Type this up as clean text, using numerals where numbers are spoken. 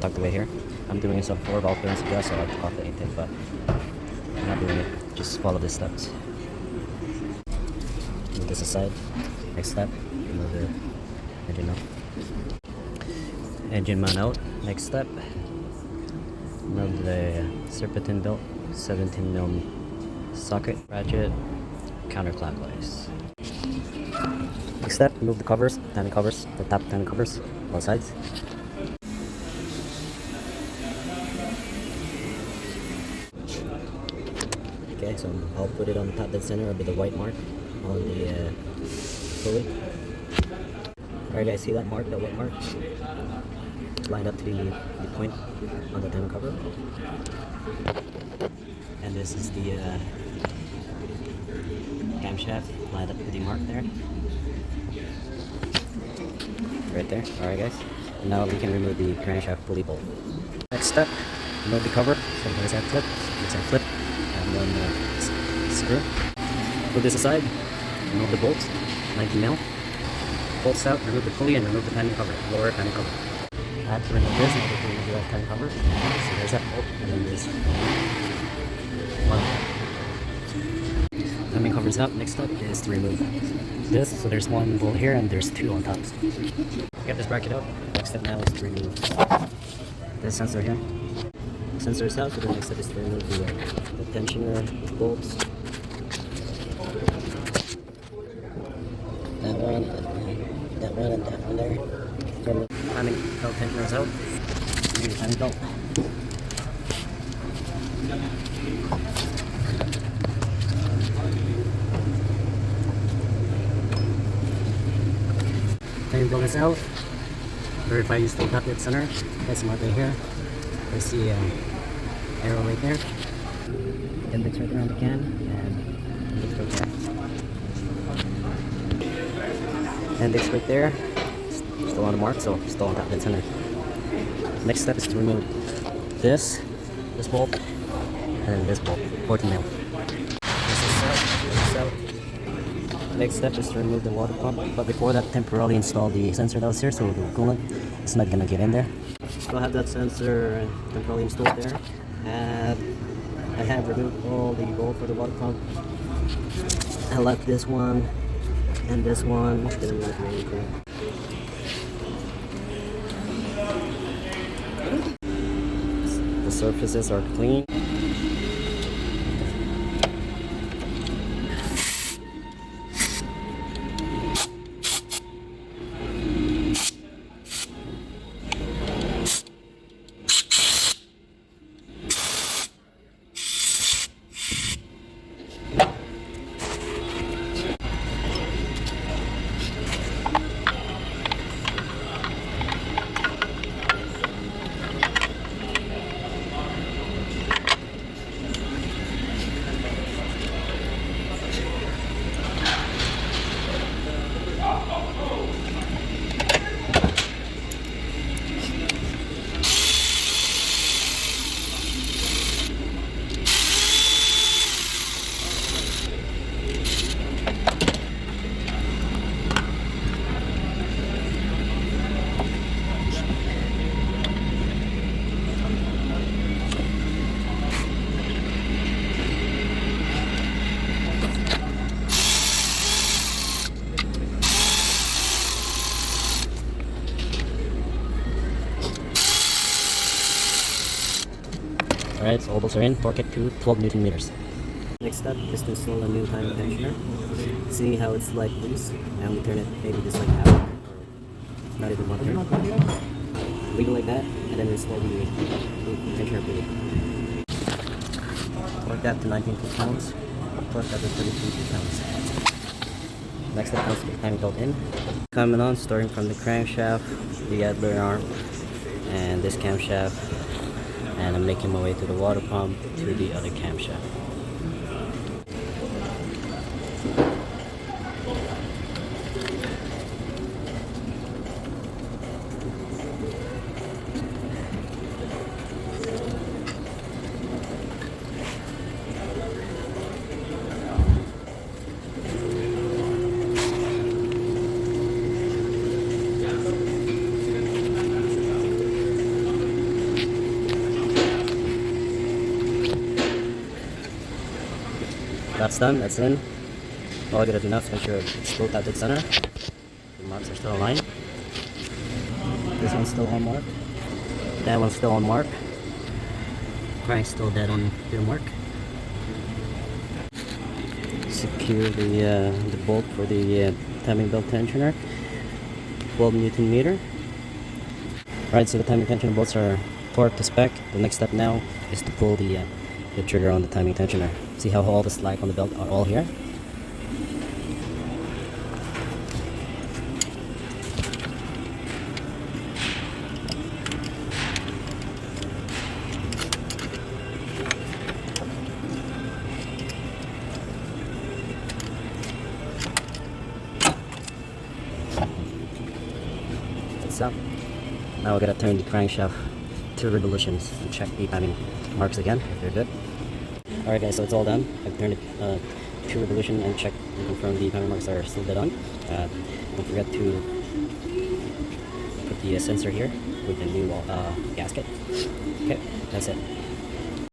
tucked away here. I'm doing some 4-valve clearance adjust, so I like to off the intake, but I'm not doing it. Just follow the steps. Move this aside. Next step, remove the engine mount. Engine mount out. Next step, remove the serpentine belt, 17mm socket, ratchet, counterclockwise. Next step, remove the covers, timing covers, the top timing covers, both sides. Okay, so I'll put it on the top dead center with the white mark on the pulley. Alright guys, see that mark, that white mark? Lined up to the point on the timing cover. And this is the camshaft lined up to the mark there. Right there. Alright guys. And now we can remove the crankshaft pulley bolt. Next step, remove the cover. So there's that clip. There's that clip. And then screw. Put this aside. Remove the bolts. 19mm. Bolts out. Remove the pulley and remove the timing cover. Lower timing cover. I have to remove this in order to remove that timing cover. So there's that bolt. And then this one. Timing covers out. Next step is to remove this. So there's one bolt here and there's two on top. Get this bracket out. Next step now is to remove this sensor here. Sensor is out, so the next step is to remove the tensioner bolts. That one, and that one there. Timing belt tensioner is out. Remove the timing belt. Timing belt is out. Verify you still got it center. That's the mark right here. There's the arrow right there. Index right around the can, and index right there. Index right there. Still on the mark, so still on top of the center. Next step is to remove this bolt, and this bolt, 14mm. This is out. Next step is to remove the water pump, but before that, temporarily install the sensor that was here, so the coolant is not gonna get in there. So I have that sensor temporarily installed there. I have removed all the bolt for the water pump. I left this one and this one. Didn't look really cool. The surfaces are clean. Alright, so all those are in. Torque it to 12 Newton meters. Next step is to install a new timing tensioner. See how it's like loose, and we turn it maybe just like half, or not even 1/3. Leave it like that, and then install the tensioner pulley. Torque that to 19 foot-pounds. Torque that to 32 foot-pounds. Next step is to get the timing belt in. Coming on, starting from the crankshaft, the idler arm, and this camshaft. And I'm making my way to the water pump to the other camshaft. That's done, that's in. All I gotta do now is make sure it's both at dead center. The marks are still aligned. This one's still on mark. That one's still on mark. Crank's still dead on your mark. Secure the bolt for the timing belt tensioner. 12 Newton meter. Right, so the timing tensioner bolts are torqued to spec. The next step now is to pull the trigger on the timing tensioner. See how all the slack on the belt are all here? Up. Now we're gonna turn the crankshaft to revolutions and check the timing marks again if they're good. Alright guys, so it's all done. I've turned it to revolution and checked and confirmed the timing marks are still dead on. Don't forget to put the sensor here with the new gasket. Okay, that's it.